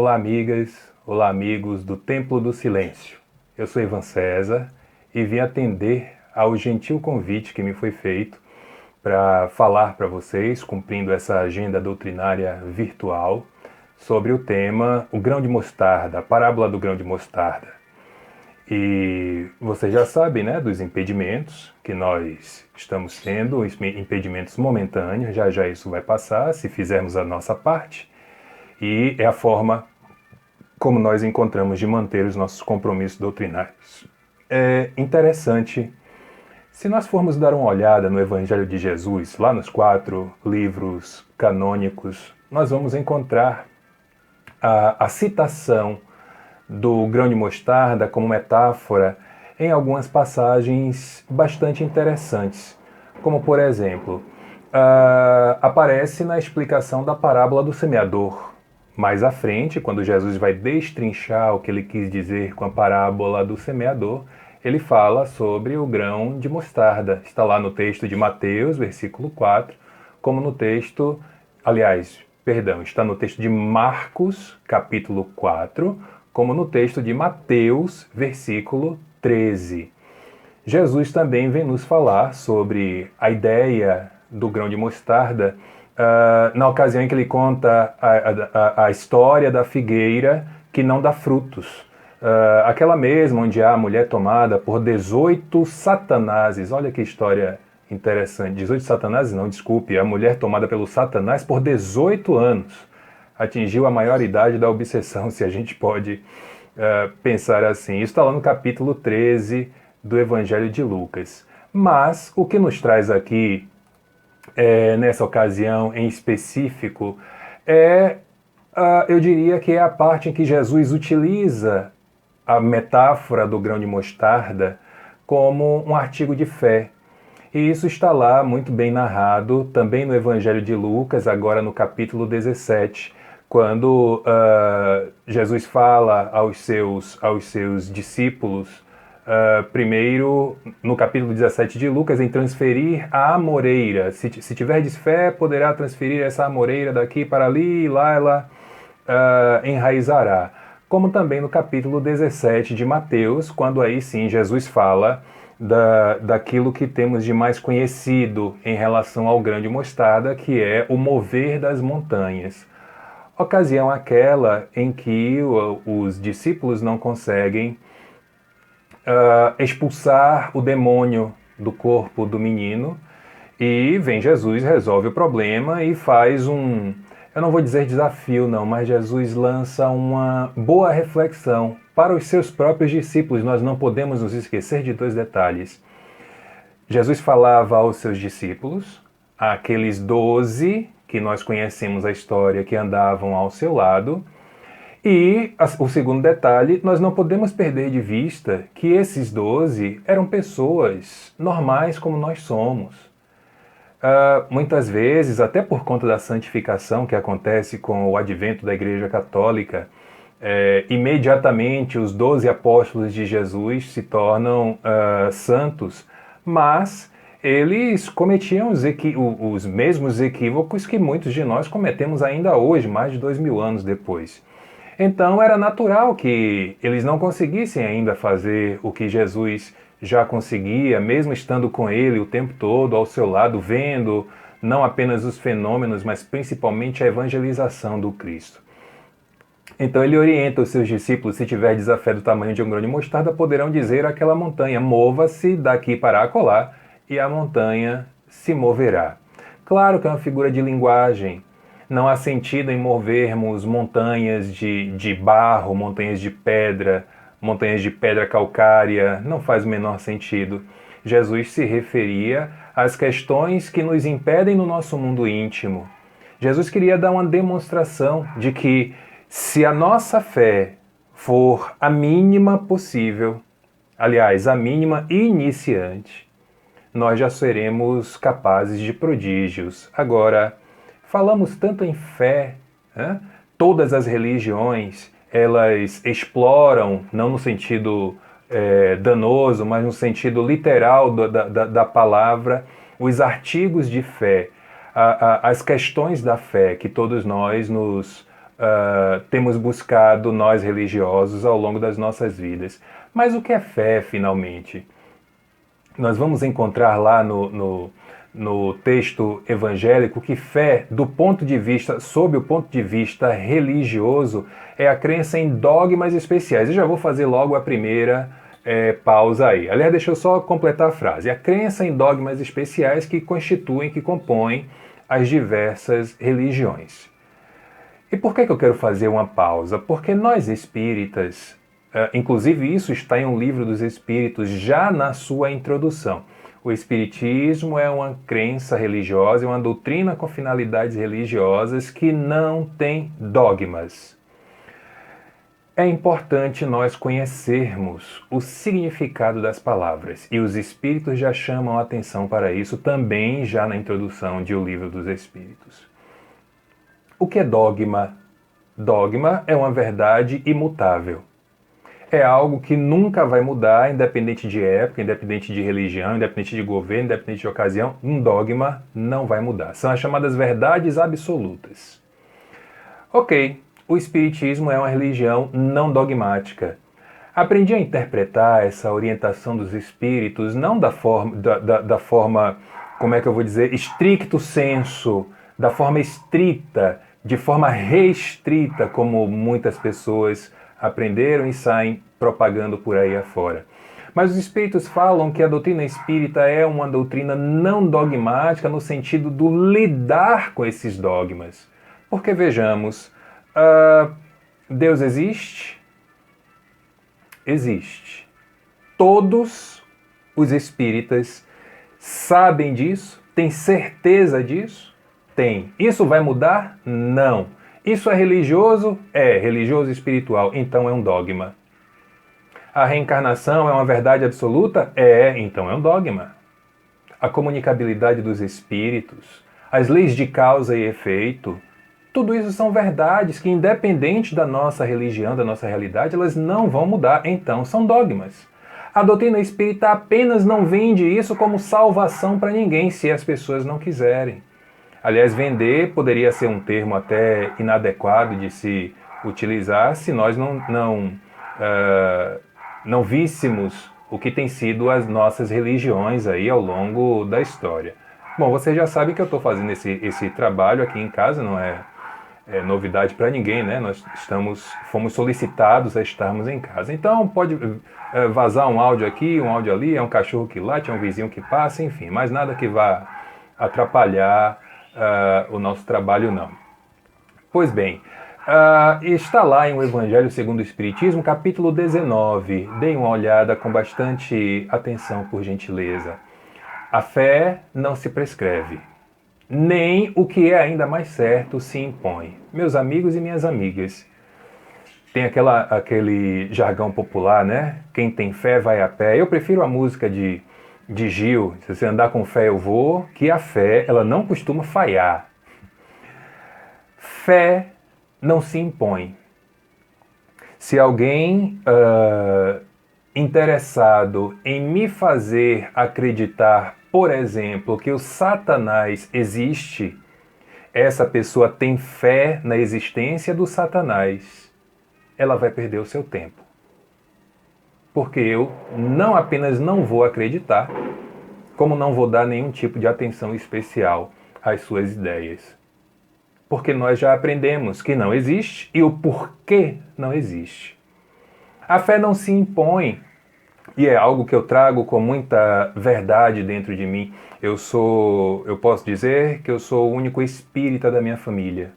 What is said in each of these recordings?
Olá, amigas, olá, amigos do Templo do Silêncio. Eu sou Ivan César e vim atender ao gentil convite que me foi feito para falar para vocês, cumprindo essa agenda doutrinária virtual, sobre o tema O Grão de Mostarda, a parábola do grão de mostarda. E você já sabe, né, dos impedimentos que nós estamos tendo, impedimentos momentâneos, já já isso vai passar, se fizermos a nossa parte. E é a forma como nós encontramos de manter os nossos compromissos doutrinários. É interessante, se nós formos dar uma olhada no Evangelho de Jesus, lá nos 4 livros canônicos, nós vamos encontrar a citação do grão de mostarda como metáfora em algumas passagens bastante interessantes, como por exemplo, aparece na explicação da parábola do semeador. Mais à frente, quando Jesus vai destrinchar o que ele quis dizer com a parábola do semeador, ele fala sobre o grão de mostarda. Está lá no texto de Mateus, versículo 4, como no texto, está no texto de Marcos, capítulo 4, como no texto de Mateus, versículo 13. Jesus também vem nos falar sobre a ideia do grão de mostarda na ocasião em que ele conta a história da figueira que não dá frutos. Aquela mesma onde há a mulher tomada por 18 satanases. Olha que história interessante. 18 satanases, não, desculpe. A mulher tomada pelo Satanás por 18 anos. Atingiu a maioridade da obsessão, se a gente pode pensar assim. Isso está lá no capítulo 13 do Evangelho de Lucas. Mas o que nos traz aqui, nessa ocasião em específico, eu diria que é a parte em que Jesus utiliza a metáfora do grão de mostarda como um artigo de fé. E isso está lá muito bem narrado também no Evangelho de Lucas, agora no capítulo 17, quando Jesus fala aos seus discípulos, primeiro, no capítulo 17 de Lucas, em transferir a amoreira. Se tiverdes fé, poderá transferir essa amoreira daqui para ali, e lá ela enraizará. Como também no capítulo 17 de Mateus, quando aí sim Jesus fala daquilo que temos de mais conhecido em relação ao grão de mostarda, que é o mover das montanhas. Ocasião aquela em que os discípulos não conseguem expulsar o demônio do corpo do menino, e vem Jesus, resolve o problema e faz eu não vou dizer desafio não, mas Jesus lança uma boa reflexão para os seus próprios discípulos. Nós não podemos nos esquecer de 2 detalhes. Jesus falava aos seus discípulos, aqueles 12 que nós conhecemos a história, que andavam ao seu lado. E o segundo detalhe, nós não podemos perder de vista que esses 12 eram pessoas normais como nós somos. Muitas vezes, até por conta da santificação que acontece com o advento da Igreja Católica, imediatamente os 12 apóstolos de Jesus se tornam santos, mas eles cometiam os mesmos equívocos que muitos de nós cometemos ainda hoje, mais de 2000 anos depois. Então era natural que eles não conseguissem ainda fazer o que Jesus já conseguia, mesmo estando com ele o tempo todo ao seu lado, vendo não apenas os fenômenos, mas principalmente a evangelização do Cristo. Então ele orienta os seus discípulos: se tiverdes a fé do tamanho de um grão de mostarda, poderão dizer àquela montanha: mova-se daqui para acolá, e a montanha se moverá. Claro que é uma figura de linguagem. Não há sentido em movermos montanhas de barro, montanhas de pedra calcária, não faz o menor sentido. Jesus se referia às questões que nos impedem no nosso mundo íntimo. Jesus queria dar uma demonstração de que, se a nossa fé for a mínima possível, aliás, a mínima iniciante, nós já seremos capazes de prodígios. Agora, falamos tanto em fé, né? Todas as religiões, elas exploram, não no sentido danoso, mas no sentido literal da palavra, os artigos de fé, as questões da fé que todos nós nos temos buscado nós religiosos ao longo das nossas vidas. Mas o que é fé, finalmente? Nós vamos encontrar lá no texto evangélico que fé, sob o ponto de vista religioso, é a crença em dogmas especiais. Eu já vou fazer logo a primeira pausa aí. Aliás, deixa eu só completar a frase. A crença em dogmas especiais que compõem as diversas religiões. E por que eu quero fazer uma pausa? Porque nós espíritas, inclusive isso está em um livro dos Espíritos, já na sua introdução. O Espiritismo é uma crença religiosa, é uma doutrina com finalidades religiosas que não tem dogmas. É importante nós conhecermos o significado das palavras, e os Espíritos já chamam a atenção para isso também já na introdução de O Livro dos Espíritos. O que é dogma? Dogma é uma verdade imutável. É algo que nunca vai mudar, independente de época, independente de religião, independente de governo, independente de ocasião. Um dogma não vai mudar. São as chamadas verdades absolutas. Ok, o Espiritismo é uma religião não dogmática. Aprendi a interpretar essa orientação dos espíritos não da forma, como é que eu vou dizer, stricto sensu, da forma estrita, de forma restrita, como muitas pessoas aprenderam e saem propagando por aí afora. Mas os espíritos falam que a doutrina espírita é uma doutrina não dogmática no sentido do lidar com esses dogmas. Porque vejamos, Deus existe? Existe. Todos os espíritas sabem disso? Têm certeza disso? Tem. Isso vai mudar? Não. Isso é religioso? É. Religioso e espiritual. Então é um dogma. A reencarnação é uma verdade absoluta? É. Então é um dogma. A comunicabilidade dos espíritos, as leis de causa e efeito, tudo isso são verdades que, independente da nossa religião, da nossa realidade, elas não vão mudar. Então são dogmas. A doutrina espírita apenas não vende isso como salvação para ninguém, se as pessoas não quiserem. Aliás, vender poderia ser um termo até inadequado de se utilizar se nós não víssemos o que tem sido as nossas religiões aí ao longo da história. Bom, vocês já sabem que eu estou fazendo esse trabalho aqui em casa, não é novidade para ninguém, né? Nós fomos solicitados a estarmos em casa. Então pode vazar um áudio aqui, um áudio ali, é um cachorro que late, é um vizinho que passa, enfim, mas nada que vá atrapalhar o nosso trabalho, não. Pois bem, está lá em O Evangelho segundo o Espiritismo, capítulo 19. Deem uma olhada com bastante atenção, por gentileza. A fé não se prescreve, nem o que é ainda mais certo se impõe. Meus amigos e minhas amigas, tem aquele jargão popular, né? Quem tem fé vai a pé. Eu prefiro a música de Gil, se você andar com fé eu vou, que a fé, ela não costuma falhar. Fé não se impõe. Se alguém interessado em me fazer acreditar, por exemplo, que o Satanás existe, essa pessoa tem fé na existência do Satanás, ela vai perder o seu tempo. Porque eu não apenas não vou acreditar, como não vou dar nenhum tipo de atenção especial às suas ideias. Porque nós já aprendemos que não existe e o porquê não existe. A fé não se impõe, e é algo que eu trago com muita verdade dentro de mim. Eu posso dizer que eu sou o único espírita da minha família.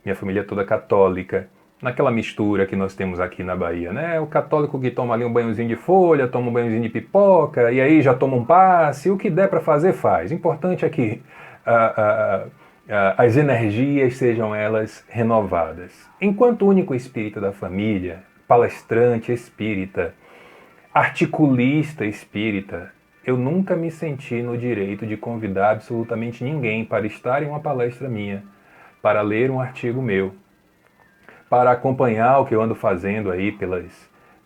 Minha família é toda católica. Naquela mistura que nós temos aqui na Bahia, né? O católico que toma ali um banhozinho de folha, toma um banhozinho de pipoca, e aí já toma um passe, o que der para fazer, faz. O importante é que as energias sejam elas renovadas. Enquanto único espírita da família, palestrante espírita, articulista espírita, eu nunca me senti no direito de convidar absolutamente ninguém para estar em uma palestra minha, para ler um artigo meu, para acompanhar o que eu ando fazendo aí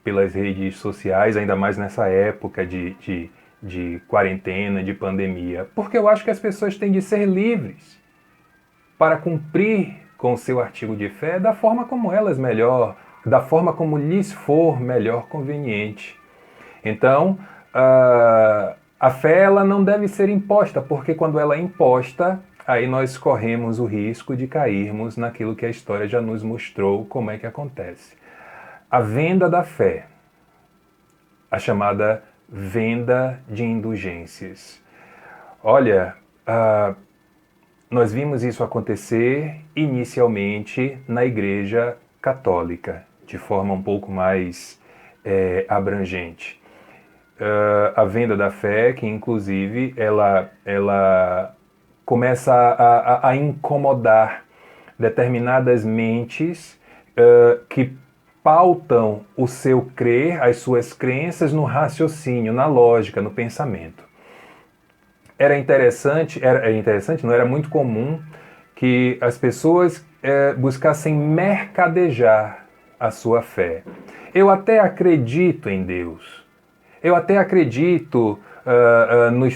pelas redes sociais, ainda mais nessa época de quarentena, de pandemia. Porque eu acho que as pessoas têm de ser livres para cumprir com o seu artigo de fé da forma como da forma como lhes for melhor conveniente. Então, a fé ela não deve ser imposta, porque quando ela é imposta, aí nós corremos o risco de cairmos naquilo que a história já nos mostrou como é que acontece. A venda da fé, a chamada venda de indulgências. Olha, nós vimos isso acontecer inicialmente na Igreja Católica, de forma um pouco mais abrangente. A venda da fé, que inclusive ela começa a incomodar determinadas mentes que pautam o seu crer, as suas crenças no raciocínio, na lógica, no pensamento. Era interessante, não era muito comum que as pessoas buscassem mercadejar a sua fé. Eu até acredito em Deus. Eu até acredito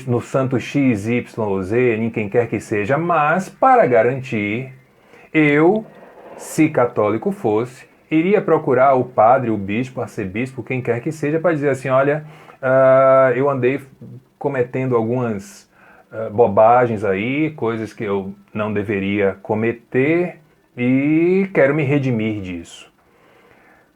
no santo X, Y ou Z, em quem quer que seja, mas para garantir, eu, se católico fosse, iria procurar o padre, o bispo, o arcebispo, quem quer que seja, para dizer assim, olha, eu andei cometendo algumas bobagens aí, coisas que eu não deveria cometer e quero me redimir disso.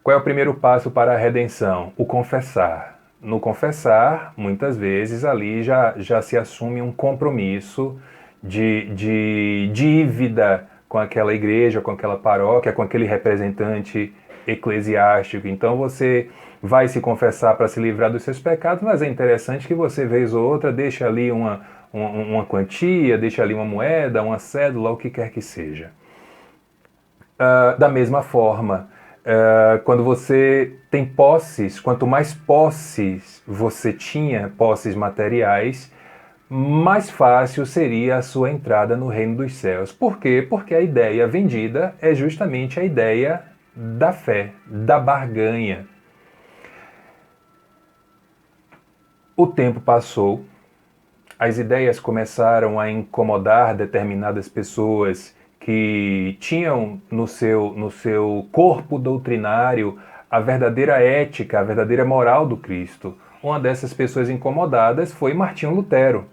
Qual é o primeiro passo para a redenção? O confessar. No confessar, muitas vezes ali já se assume um compromisso de dívida com aquela igreja, com aquela paróquia, com aquele representante eclesiástico. Então você vai se confessar para se livrar dos seus pecados, mas é interessante que você, vez ou outra, deixe ali uma quantia, deixe ali uma moeda, uma cédula, o que quer que seja. Da mesma forma, quando você tem posses, quanto mais posses você tinha, posses materiais, mais fácil seria a sua entrada no reino dos céus. Por quê? Porque a ideia vendida é justamente a ideia da fé, da barganha. O tempo passou, as ideias começaram a incomodar determinadas pessoas que tinham no seu corpo doutrinário a verdadeira ética, a verdadeira moral do Cristo. Uma dessas pessoas incomodadas foi Martinho Lutero,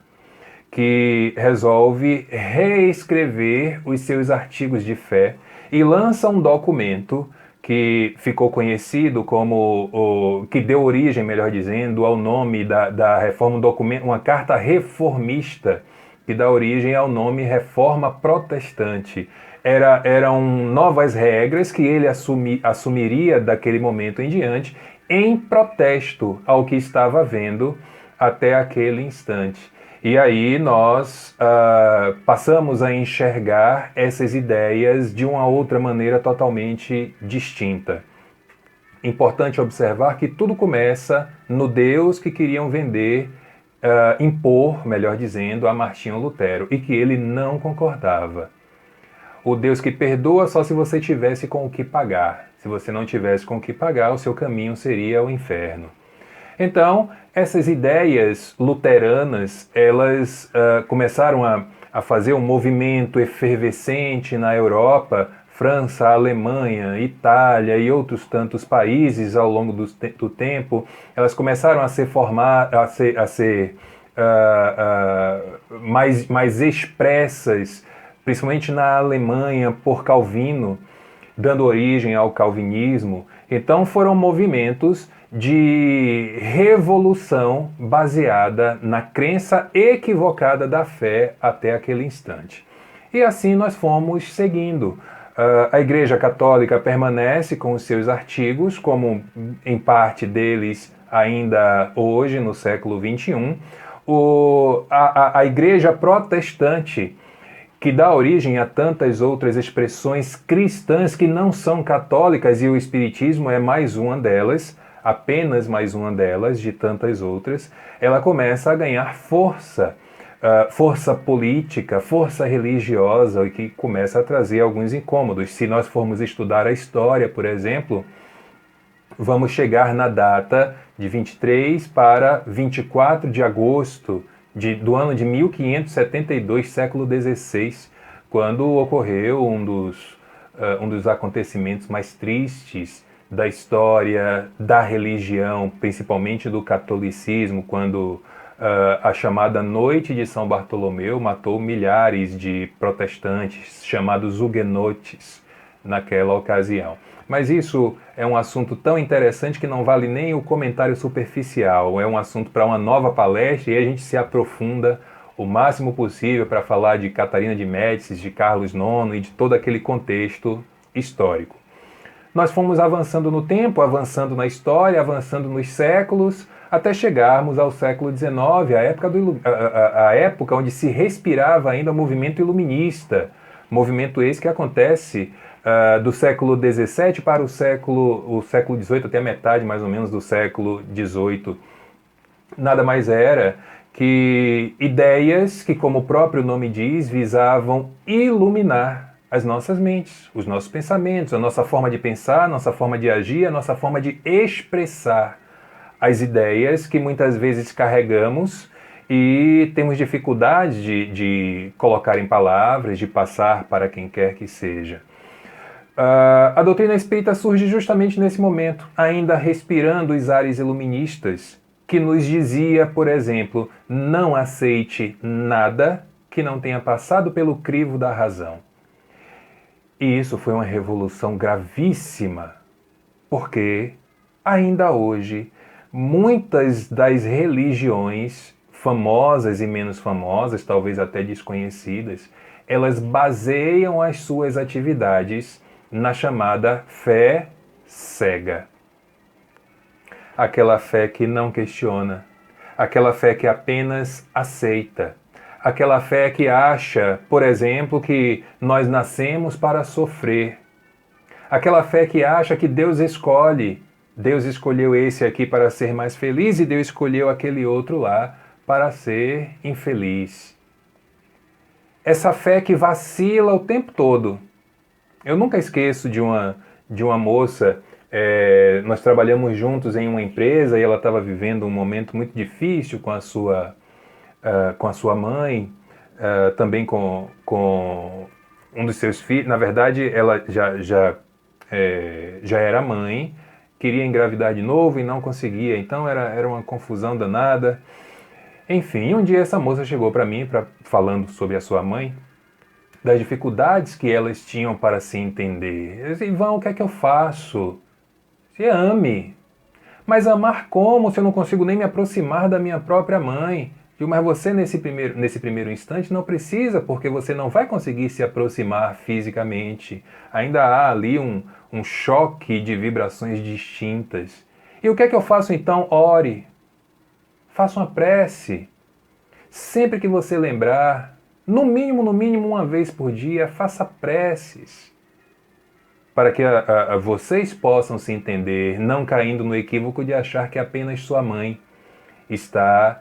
que resolve reescrever os seus artigos de fé e lança um documento que ficou conhecido como, que deu origem, melhor dizendo, ao nome da reforma, uma carta reformista, que dá origem ao nome Reforma Protestante. Eram novas regras que ele assumiria daquele momento em diante, em protesto ao que estava havendo até aquele instante. E aí nós passamos a enxergar essas ideias de uma outra maneira totalmente distinta. Importante observar que tudo começa no Deus que queriam vender, impor, melhor dizendo, a Martinho Lutero, e que ele não concordava. O Deus que perdoa só se você tivesse com o que pagar. Se você não tivesse com o que pagar, o seu caminho seria o inferno. Então, essas ideias luteranas, elas começaram a fazer um movimento efervescente na Europa, França, Alemanha, Itália e outros tantos países ao longo do tempo. Elas começaram a ser mais expressas, principalmente na Alemanha, por Calvino, dando origem ao calvinismo. Então foram movimentos de revolução baseada na crença equivocada da fé até aquele instante. E assim nós fomos seguindo. A Igreja Católica permanece com os seus artigos, como em parte deles ainda hoje, no século XXI. A Igreja Protestante, que dá origem a tantas outras expressões cristãs que não são católicas, e o Espiritismo é mais uma delas, apenas mais uma delas, de tantas outras, ela começa a ganhar força, força política, força religiosa, que começa a trazer alguns incômodos. Se nós formos estudar a história, por exemplo, vamos chegar na data de 23 para 24 de agosto do ano de 1572, século XVI, quando ocorreu um dos um dos acontecimentos mais tristes da história da religião, principalmente do catolicismo, quando a chamada Noite de São Bartolomeu matou milhares de protestantes, chamados huguenotes, naquela ocasião. Mas isso é um assunto tão interessante que não vale nem o comentário superficial. É um assunto para uma nova palestra e a gente se aprofunda o máximo possível para falar de Catarina de Médicis, de Carlos IX e de todo aquele contexto histórico. Nós fomos avançando no tempo, avançando na história, avançando nos séculos, até chegarmos ao século XIX, a época onde se respirava ainda o movimento iluminista, movimento esse que acontece do século XVII para o século XVIII, até a metade mais ou menos do século XVIII. Nada mais era que ideias que, como o próprio nome diz, visavam iluminar as nossas mentes, os nossos pensamentos, a nossa forma de pensar, a nossa forma de agir, a nossa forma de expressar as ideias que muitas vezes carregamos e temos dificuldade de colocar em palavras, de passar para quem quer que seja. A doutrina espírita surge justamente nesse momento, ainda respirando os ares iluministas, que nos dizia, por exemplo, não aceite nada que não tenha passado pelo crivo da razão. E isso foi uma revolução gravíssima, porque ainda hoje muitas das religiões famosas e menos famosas, talvez até desconhecidas, elas baseiam as suas atividades na chamada fé cega. Aquela fé que não questiona, aquela fé que apenas aceita, aquela fé que acha, por exemplo, que nós nascemos para sofrer, aquela fé que acha que Deus escolheu esse aqui para ser mais feliz e Deus escolheu aquele outro lá para ser infeliz. Essa fé que vacila o tempo todo. Eu nunca esqueço de uma moça, nós trabalhamos juntos em uma empresa e ela estava vivendo um momento muito difícil com a sua mãe, também com um dos seus filhos. Na verdade, ela já era mãe, queria engravidar de novo e não conseguia, então era uma confusão danada. Enfim, um dia essa moça chegou para mim, falando sobre a sua mãe, das dificuldades que elas tinham para se entender. Eu disse: Ivan, o que é que eu faço? Se ame. Mas amar como se eu não consigo nem me aproximar da minha própria mãe? Digo, mas você nesse primeiro instante não precisa, porque você não vai conseguir se aproximar fisicamente. Ainda há ali um choque de vibrações distintas. E o que é que eu faço então? Ore. Faça uma prece. Sempre que você lembrar, no mínimo uma vez por dia, faça preces. Para que vocês possam se entender, não caindo no equívoco de achar que apenas sua mãe está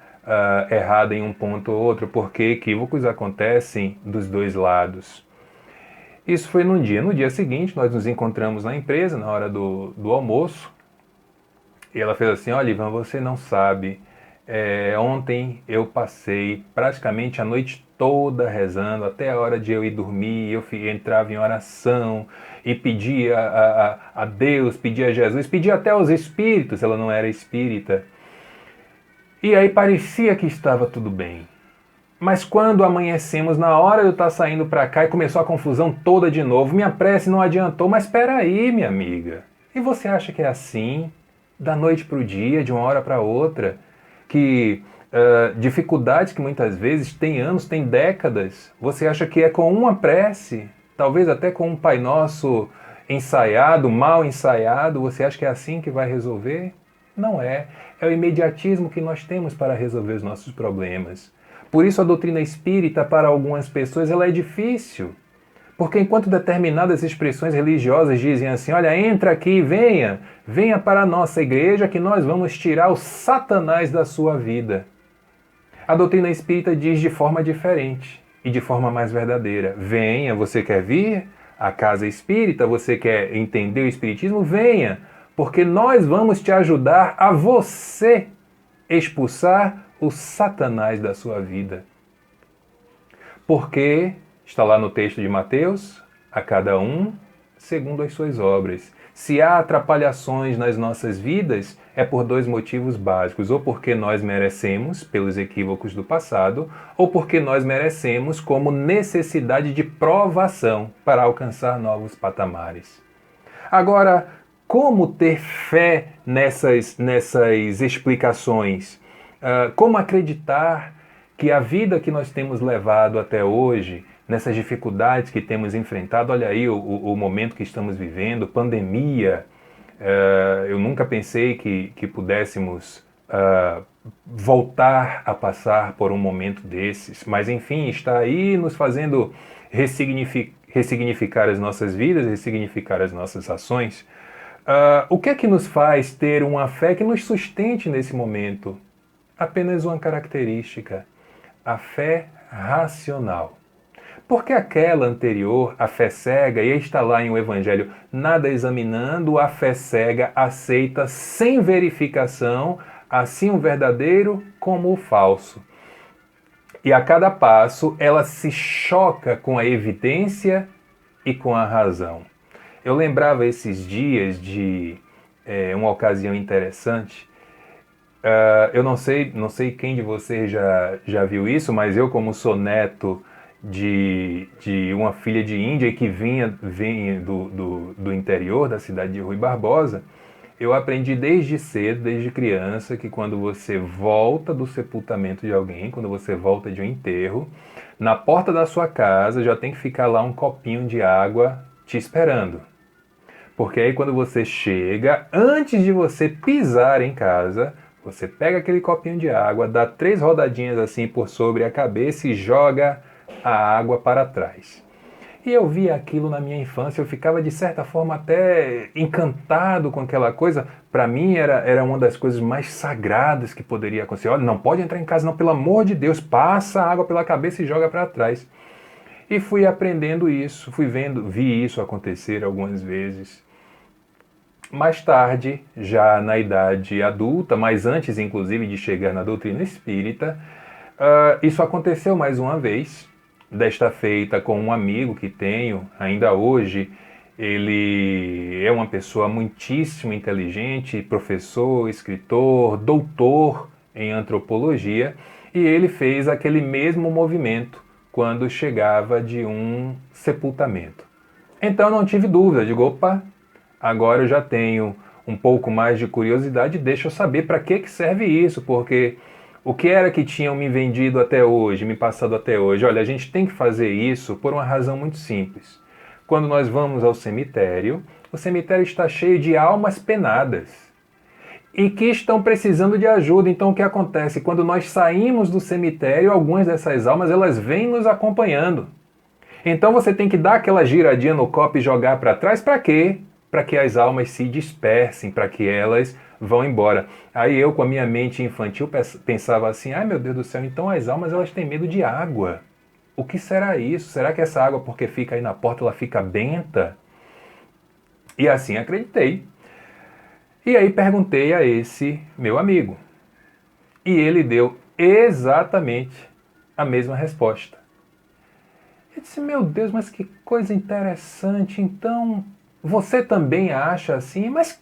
errada em um ponto ou outro, porque equívocos acontecem dos dois lados. Isso foi num dia. No dia seguinte, nós nos encontramos na empresa, na hora do almoço, e ela fez assim: olha, Ivan, você não sabe, ontem eu passei praticamente a noite toda rezando, até a hora de eu ir dormir, eu entrava em oração e pedia a Deus, pedia a Jesus, pedia até aos espíritos, ela não era espírita. E aí parecia que estava tudo bem. Mas quando amanhecemos, na hora de eu estar saindo para cá e começou a confusão toda de novo, minha prece não adiantou. Mas espera aí, minha amiga, e você acha que é assim, da noite para o dia, de uma hora para outra, que dificuldades que muitas vezes têm anos, têm décadas, você acha que é com uma prece, talvez até com um Pai Nosso ensaiado, mal ensaiado, você acha que é assim que vai resolver? Não é. É o imediatismo que nós temos para resolver os nossos problemas. Por isso a doutrina espírita, para algumas pessoas, ela é difícil. Porque enquanto determinadas expressões religiosas dizem assim: olha, entra aqui, venha para a nossa igreja que nós vamos tirar o Satanás da sua vida. A doutrina espírita diz de forma diferente e de forma mais verdadeira: venha, você quer vir à casa espírita, você quer entender o espiritismo? Venha, porque nós vamos te ajudar a você expulsar o Satanás da sua vida. Porque, está lá no texto de Mateus, a cada um segundo as suas obras. Se há atrapalhações nas nossas vidas, é por dois motivos básicos: ou porque nós merecemos, pelos equívocos do passado, ou porque nós merecemos como necessidade de provação para alcançar novos patamares. Agora, como ter fé nessas explicações? Como acreditar que a vida que nós temos levado até hoje, nessas dificuldades que temos enfrentado, olha aí o momento que estamos vivendo, pandemia, eu nunca pensei que pudéssemos voltar a passar por um momento desses, mas enfim, está aí nos fazendo ressignificar as nossas vidas, ressignificar as nossas ações. O que é que nos faz ter uma fé que nos sustente nesse momento? Apenas uma característica: a fé racional. Porque aquela anterior, a fé cega, e está lá em o Evangelho, nada examinando, a fé cega aceita sem verificação, assim o verdadeiro como o falso. E a cada passo ela se choca com a evidência e com a razão. Eu lembrava esses dias de uma ocasião interessante. Eu não sei quem de vocês já viu isso, mas eu, como sou neto de uma filha de Índia que vinha do interior da cidade de Rui Barbosa, eu aprendi desde cedo, desde criança, que quando você volta do sepultamento de alguém, quando você volta de um enterro, na porta da sua casa já tem que ficar lá um copinho de água te esperando. Porque aí quando você chega, antes de você pisar em casa, você pega aquele copinho de água, dá 3 rodadinhas assim por sobre a cabeça e joga a água para trás. E eu via aquilo na minha infância, eu ficava de certa forma até encantado com aquela coisa. Para mim era uma das coisas mais sagradas que poderia acontecer. Olha, não pode entrar em casa não, pelo amor de Deus, passa a água pela cabeça e joga para trás. E fui aprendendo isso, vi isso acontecer algumas vezes. Mais tarde, já na idade adulta, mas antes inclusive de chegar na doutrina espírita, isso aconteceu mais uma vez, desta feita com um amigo que tenho ainda hoje. Ele é uma pessoa muitíssimo inteligente, professor, escritor, doutor em antropologia, e ele fez aquele mesmo movimento quando chegava de um sepultamento. Então não tive dúvida, digo, opa, agora eu já tenho um pouco mais de curiosidade, deixa eu saber para que serve isso, porque o que era que tinham me vendido até hoje, me passado até hoje? Olha, a gente tem que fazer isso por uma razão muito simples. Quando nós vamos ao cemitério, o cemitério está cheio de almas penadas e que estão precisando de ajuda. Então o que acontece? Quando nós saímos do cemitério, algumas dessas almas elas vêm nos acompanhando. Então você tem que dar aquela giradinha no copo e jogar para trás, para quê? Para que as almas se dispersem, para que elas vão embora. Aí eu, com a minha mente infantil, pensava assim, ai meu Deus do céu, então as almas elas têm medo de água. O que será isso? Será que essa água, porque fica aí na porta, ela fica benta? E assim acreditei. E aí perguntei a esse meu amigo. E ele deu exatamente a mesma resposta. Eu disse, meu Deus, mas que coisa interessante. Então, você também acha assim? Mas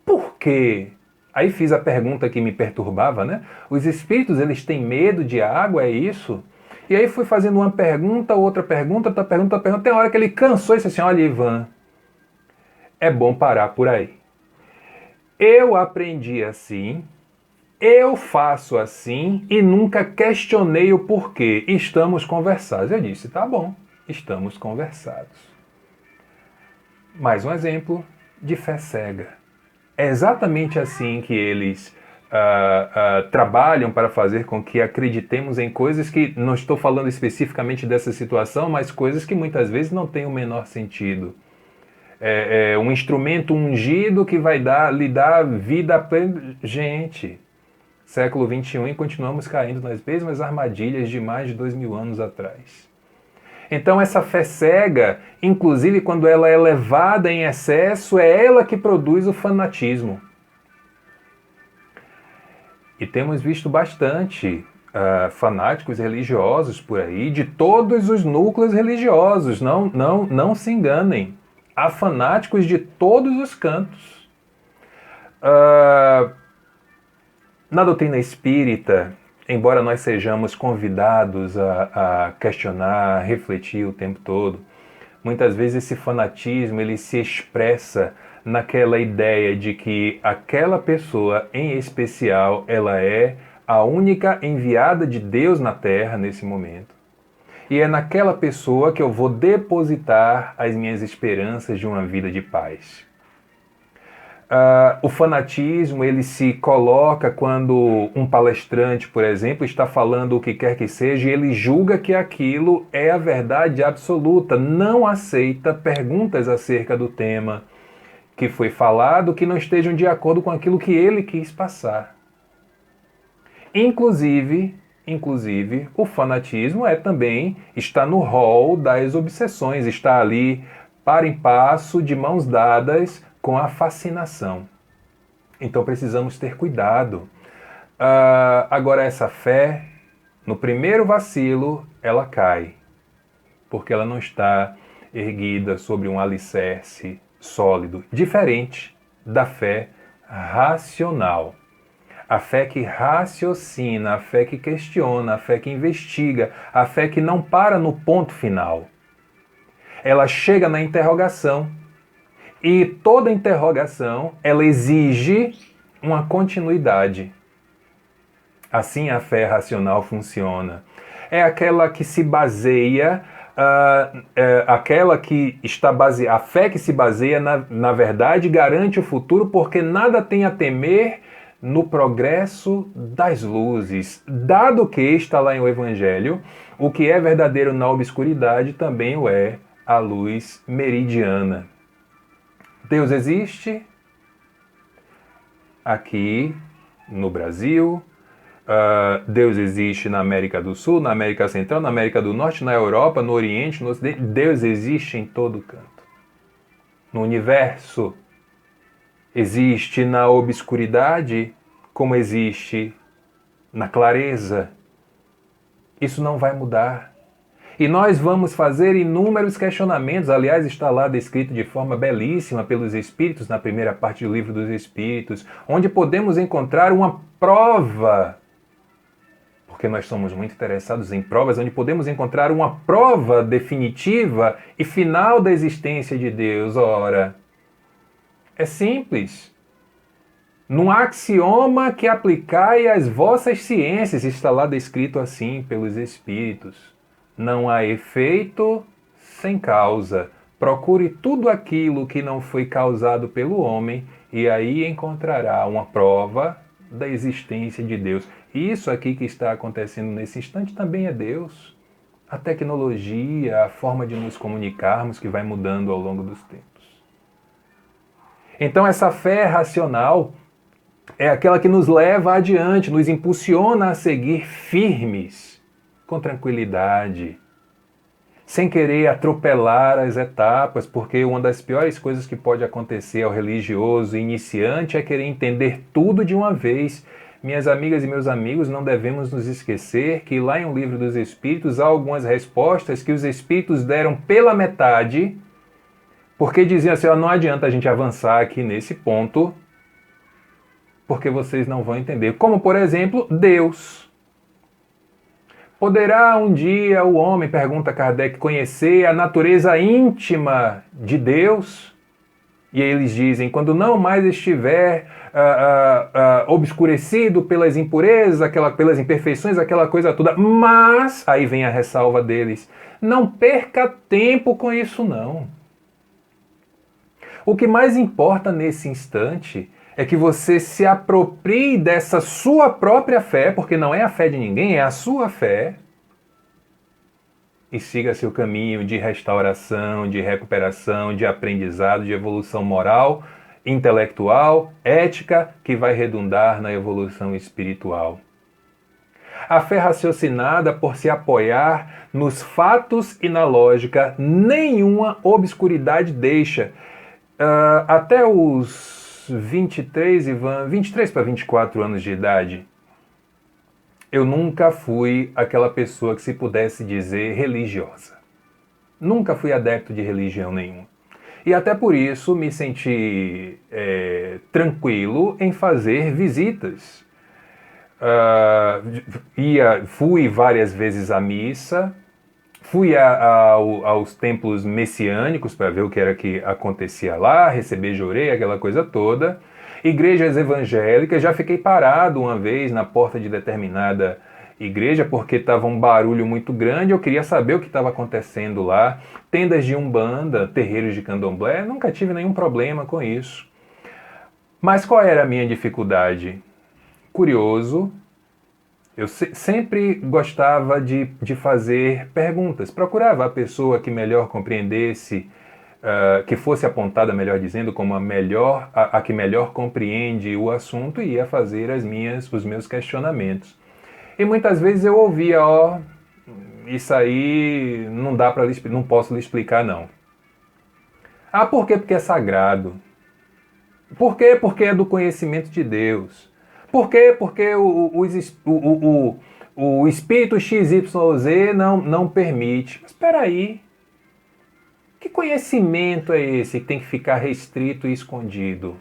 por quê? Aí fiz a pergunta que me perturbava, né? Os espíritos, eles têm medo de água, é isso? E aí fui fazendo uma pergunta, outra pergunta, outra pergunta, outra pergunta. Tem uma hora que ele cansou e disse assim, olha, Ivan, é bom parar por aí. Eu aprendi assim, eu faço assim e nunca questionei o porquê. Estamos conversados. Eu disse, tá bom, estamos conversados. Mais um exemplo de fé cega. É exatamente assim que eles trabalham para fazer com que acreditemos em coisas que, não estou falando especificamente dessa situação, mas coisas que muitas vezes não têm o menor sentido. É um instrumento ungido que vai lhe dar vida plena. Gente, século XXI e continuamos caindo nas mesmas armadilhas de mais de 2000 anos atrás. Então essa fé cega, inclusive quando ela é levada em excesso, é ela que produz o fanatismo. E temos visto bastante fanáticos religiosos por aí, de todos os núcleos religiosos. Não se enganem. há fanáticos de todos os cantos. Na doutrina espírita, embora nós sejamos convidados a questionar, a refletir o tempo todo, muitas vezes esse fanatismo ele se expressa naquela ideia de que aquela pessoa em especial ela é a única enviada de Deus na Terra nesse momento. E é naquela pessoa que eu vou depositar as minhas esperanças de uma vida de paz. O fanatismo ele se coloca quando um palestrante, por exemplo, está falando o que quer que seja e ele julga que aquilo é a verdade absoluta, não aceita perguntas acerca do tema que foi falado que não estejam de acordo com aquilo que ele quis passar. Inclusive, o fanatismo está no rol das obsessões, está ali para em passo, de mãos dadas, com a fascinação. Então precisamos ter cuidado. Agora essa fé, no primeiro vacilo, ela cai, porque ela não está erguida sobre um alicerce sólido, diferente da fé racional. A fé que raciocina, a fé que questiona, a fé que investiga, a fé que não para no ponto final. Ela chega na interrogação e toda interrogação ela exige uma continuidade. Assim a fé racional funciona. É aquela que se baseia, aquela que está baseada, a fé que se baseia na verdade garante o futuro porque nada tem a temer no progresso das luzes, dado que está lá em o Evangelho, o que é verdadeiro na obscuridade também o é a luz meridiana. Deus existe aqui no Brasil, Deus existe na América do Sul, na América Central, na América do Norte, na Europa, no Oriente, no Ocidente. Deus existe em todo canto. No universo, existe na obscuridade como existe na clareza. Isso não vai mudar. E nós vamos fazer inúmeros questionamentos, aliás, está lá descrito de forma belíssima pelos Espíritos, na primeira parte do Livro dos Espíritos, onde podemos encontrar uma prova, porque nós somos muito interessados em provas, onde podemos encontrar uma prova definitiva e final da existência de Deus. Ora, é simples. Num axioma que aplicai às vossas ciências, está lá descrito assim pelos Espíritos. Não há efeito sem causa. Procure tudo aquilo que não foi causado pelo homem e aí encontrará uma prova da existência de Deus. Isso aqui que está acontecendo nesse instante também é Deus. A tecnologia, a forma de nos comunicarmos que vai mudando ao longo dos tempos. Então essa fé racional é aquela que nos leva adiante, nos impulsiona a seguir firmes, com tranquilidade, sem querer atropelar as etapas, porque uma das piores coisas que pode acontecer ao religioso iniciante é querer entender tudo de uma vez. Minhas amigas e meus amigos, não devemos nos esquecer que lá em O Livro dos Espíritos há algumas respostas que os Espíritos deram pela metade, porque diziam assim, não adianta a gente avançar aqui nesse ponto, porque vocês não vão entender. Como, por exemplo, Deus. Poderá um dia o homem, pergunta Kardec, conhecer a natureza íntima de Deus? E eles dizem, quando não mais estiver obscurecido pelas impurezas, pelas imperfeições, aquela coisa toda. Mas, aí vem a ressalva deles, não perca tempo com isso não. O que mais importa nesse instante é que você se aproprie dessa sua própria fé, porque não é a fé de ninguém, é a sua fé, e siga seu caminho de restauração, de recuperação, de aprendizado, de evolução moral, intelectual, ética, que vai redundar na evolução espiritual. A fé raciocinada, por se apoiar nos fatos e na lógica, nenhuma obscuridade deixa. Até os 23 para 24 anos de idade, eu nunca fui aquela pessoa que se pudesse dizer religiosa. Nunca fui adepto de religião nenhuma. E até por isso me senti tranquilo em fazer visitas. Fui várias vezes à missa, fui aos templos messiânicos para ver o que era que acontecia lá, receber jorei, aquela coisa toda. Igrejas evangélicas, já fiquei parado uma vez na porta de determinada igreja porque estava um barulho muito grande, eu queria saber o que estava acontecendo lá. Tendas de umbanda, terreiros de candomblé, nunca tive nenhum problema com isso. Mas qual era a minha dificuldade? Curioso, eu sempre gostava de fazer perguntas, procurava a pessoa que melhor compreendesse, que fosse apontada, melhor dizendo, como a que melhor compreende o assunto e ia fazer os meus questionamentos. E muitas vezes eu ouvia, isso aí não posso lhe explicar não. Ah, por quê? Porque é sagrado. Por quê? Porque é do conhecimento de Deus. Por quê? Porque o espírito XYZ não permite. Mas espera aí. Que conhecimento é esse que tem que ficar restrito e escondido?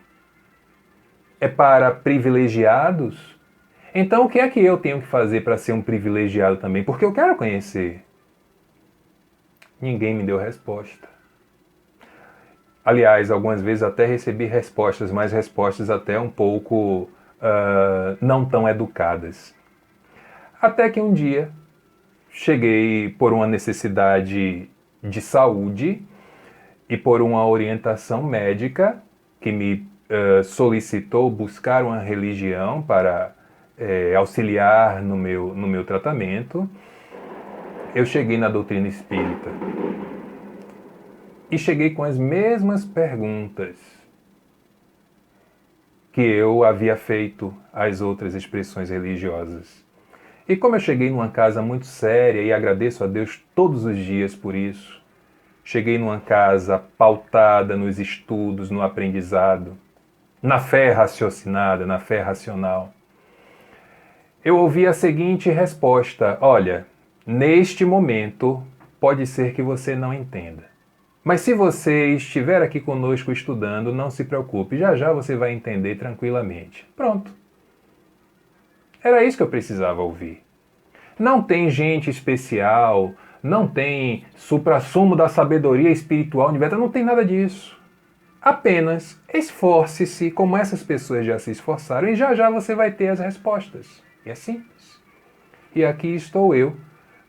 É para privilegiados? Então o que é que eu tenho que fazer para ser um privilegiado também? Porque eu quero conhecer. Ninguém me deu resposta. Aliás, algumas vezes até recebi respostas, mas respostas até um pouco não tão educadas. Até que um dia cheguei por uma necessidade de saúde e por uma orientação médica que me solicitou buscar uma religião para auxiliar no meu tratamento. Eu cheguei na doutrina espírita e cheguei com as mesmas perguntas que eu havia feito às outras expressões religiosas. E como eu cheguei numa casa muito séria, e agradeço a Deus todos os dias por isso, cheguei numa casa pautada nos estudos, no aprendizado, na fé raciocinada, na fé racional. Eu ouvi a seguinte resposta: olha, neste momento pode ser que você não entenda. Mas se você estiver aqui conosco estudando, não se preocupe, já já você vai entender tranquilamente. Pronto. Era isso que eu precisava ouvir. Não tem gente especial, não tem suprassumo da sabedoria espiritual universal, não tem nada disso. Apenas esforce-se como essas pessoas já se esforçaram e já já você vai ter as respostas. E é simples. E aqui estou eu,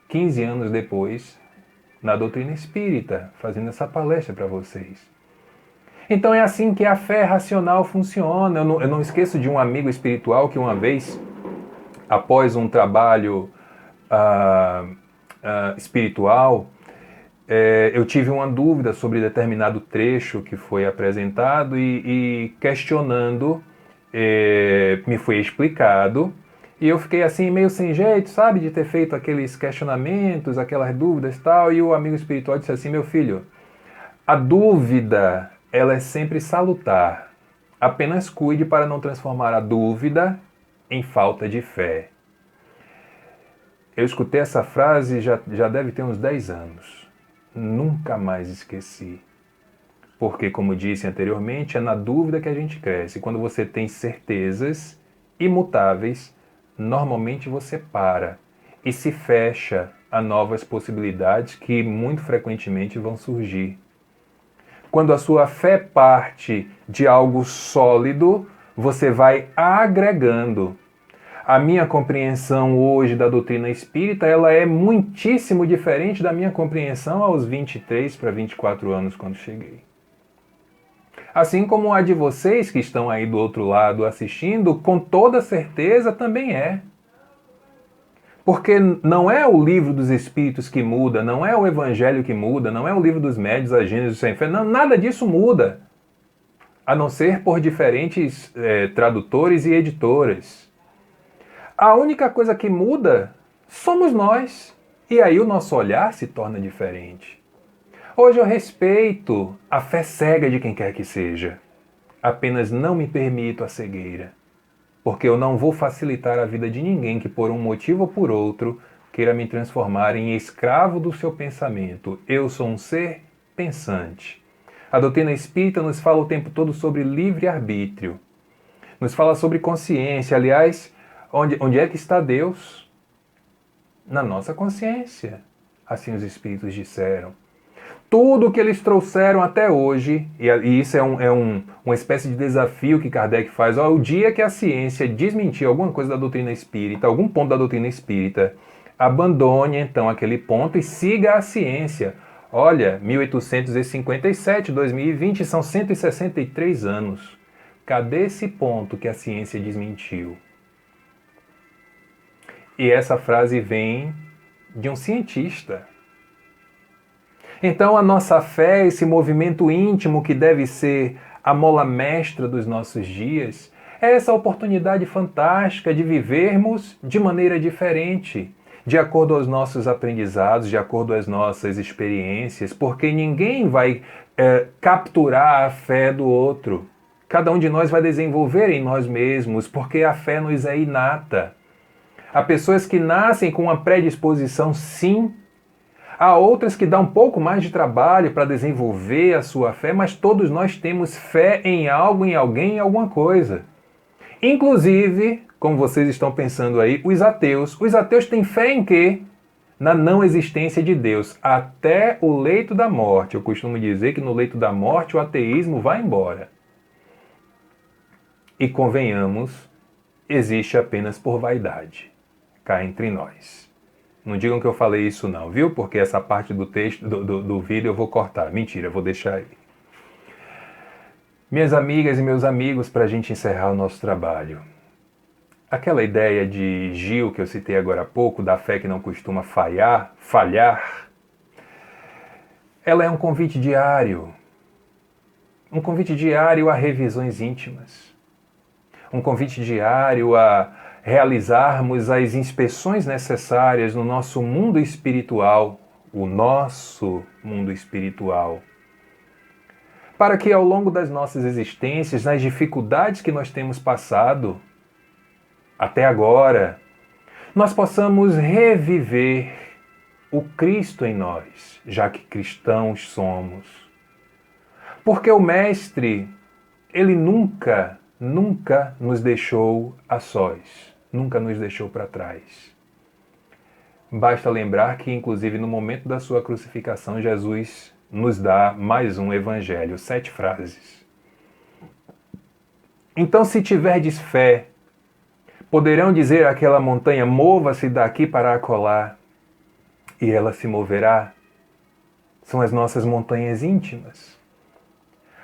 15 anos depois, na doutrina espírita, fazendo essa palestra para vocês. Então é assim que a fé racional funciona. Eu não esqueço de um amigo espiritual que uma vez, após um trabalho espiritual, eu tive uma dúvida sobre determinado trecho que foi apresentado e questionando, me foi explicado. E eu fiquei assim meio sem jeito, sabe, de ter feito aqueles questionamentos, aquelas dúvidas e tal. E o amigo espiritual disse assim: meu filho, a dúvida, ela é sempre salutar. Apenas cuide para não transformar a dúvida em falta de fé. Eu escutei essa frase já deve ter uns 10 anos. Nunca mais esqueci. Porque, como disse anteriormente, é na dúvida que a gente cresce. Quando você tem certezas imutáveis, normalmente você para e se fecha a novas possibilidades que muito frequentemente vão surgir. Quando a sua fé parte de algo sólido, você vai agregando. A minha compreensão hoje da doutrina espírita, ela é muitíssimo diferente da minha compreensão aos 23 para 24 anos quando cheguei. Assim como a de vocês que estão aí do outro lado assistindo, com toda certeza também é. Porque não é o livro dos Espíritos que muda, não é o Evangelho que muda, não é o livro dos médios, a Gênesis sem fé, não, nada disso muda. A não ser por diferentes tradutores e editoras. A única coisa que muda somos nós. E aí o nosso olhar se torna diferente. Hoje eu respeito a fé cega de quem quer que seja. Apenas não me permito a cegueira. Porque eu não vou facilitar a vida de ninguém que por um motivo ou por outro queira me transformar em escravo do seu pensamento. Eu sou um ser pensante. A doutrina espírita nos fala o tempo todo sobre livre-arbítrio. Nos fala sobre consciência. Aliás, onde é que está Deus? Na nossa consciência. Assim os espíritos disseram. Tudo que eles trouxeram até hoje, e isso é uma espécie de desafio que Kardec faz, o dia que a ciência desmentir alguma coisa da doutrina espírita, algum ponto da doutrina espírita, abandone então aquele ponto e siga a ciência. Olha, 1857, 2020, são 163 anos. Cadê esse ponto que a ciência desmentiu? E essa frase vem de um cientista. Então a nossa fé, esse movimento íntimo que deve ser a mola mestra dos nossos dias, é essa oportunidade fantástica de vivermos de maneira diferente, de acordo aos nossos aprendizados, de acordo às nossas experiências, porque ninguém vai capturar a fé do outro. Cada um de nós vai desenvolver em nós mesmos, porque a fé nos é inata. Há pessoas que nascem com uma predisposição, sim. Há outras que dão um pouco mais de trabalho para desenvolver a sua fé, mas todos nós temos fé em algo, em alguém, em alguma coisa. Inclusive, como vocês estão pensando aí, os ateus. Os ateus têm fé em quê? Na não existência de Deus, até o leito da morte. Eu costumo dizer que no leito da morte o ateísmo vai embora. E convenhamos, existe apenas por vaidade, cá entre nós. Não digam que eu falei isso não, viu? Porque essa parte do texto, do vídeo eu vou cortar. Mentira, eu vou deixar aí. Minhas amigas e meus amigos, para a gente encerrar o nosso trabalho. Aquela ideia de Gil, que eu citei agora há pouco, da fé que não costuma falhar, ela é um convite diário. Um convite diário a revisões íntimas. Um convite diário a realizarmos as inspeções necessárias no nosso mundo espiritual, o nosso mundo espiritual, para que ao longo das nossas existências, nas dificuldades que nós temos passado até agora, nós possamos reviver o Cristo em nós, já que cristãos somos. Porque o Mestre, ele nunca nos deixou a sós, nunca nos deixou para trás. Basta lembrar que, inclusive, no momento da sua crucificação, Jesus nos dá mais um evangelho, 7 frases. Então, se tiverdes fé, poderão dizer àquela montanha, mova-se daqui para acolá, e ela se moverá. São as nossas montanhas íntimas.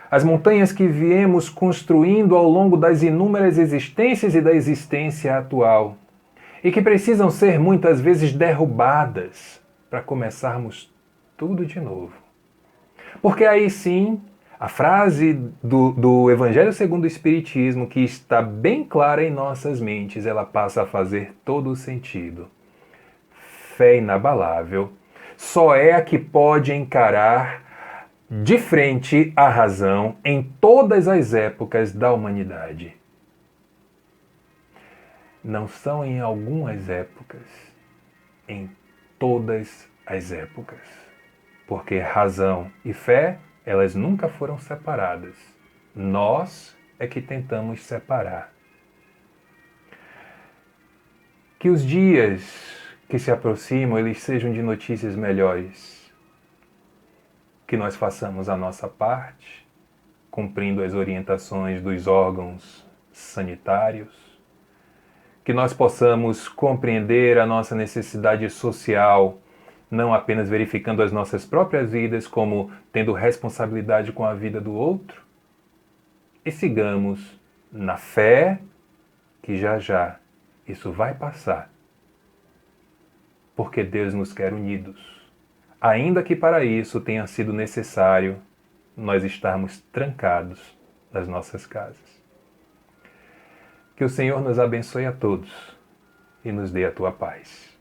As montanhas que viemos construindo ao longo das inúmeras existências e da existência atual, e que precisam ser muitas vezes derrubadas para começarmos tudo de novo. Porque aí sim, a frase do Evangelho segundo o Espiritismo, que está bem clara em nossas mentes, ela passa a fazer todo o sentido. Fé inabalável só é a que pode encarar de frente à razão em todas as épocas da humanidade. Não são em algumas épocas, em todas as épocas. Porque razão e fé, elas nunca foram separadas. Nós é que tentamos separar. Que os dias que se aproximam, eles sejam de notícias melhores. Que nós façamos a nossa parte, cumprindo as orientações dos órgãos sanitários, que nós possamos compreender a nossa necessidade social, não apenas verificando as nossas próprias vidas, como tendo responsabilidade com a vida do outro, e sigamos na fé que já isso vai passar, porque Deus nos quer unidos. Ainda que para isso tenha sido necessário nós estarmos trancados nas nossas casas. Que o Senhor nos abençoe a todos e nos dê a tua paz.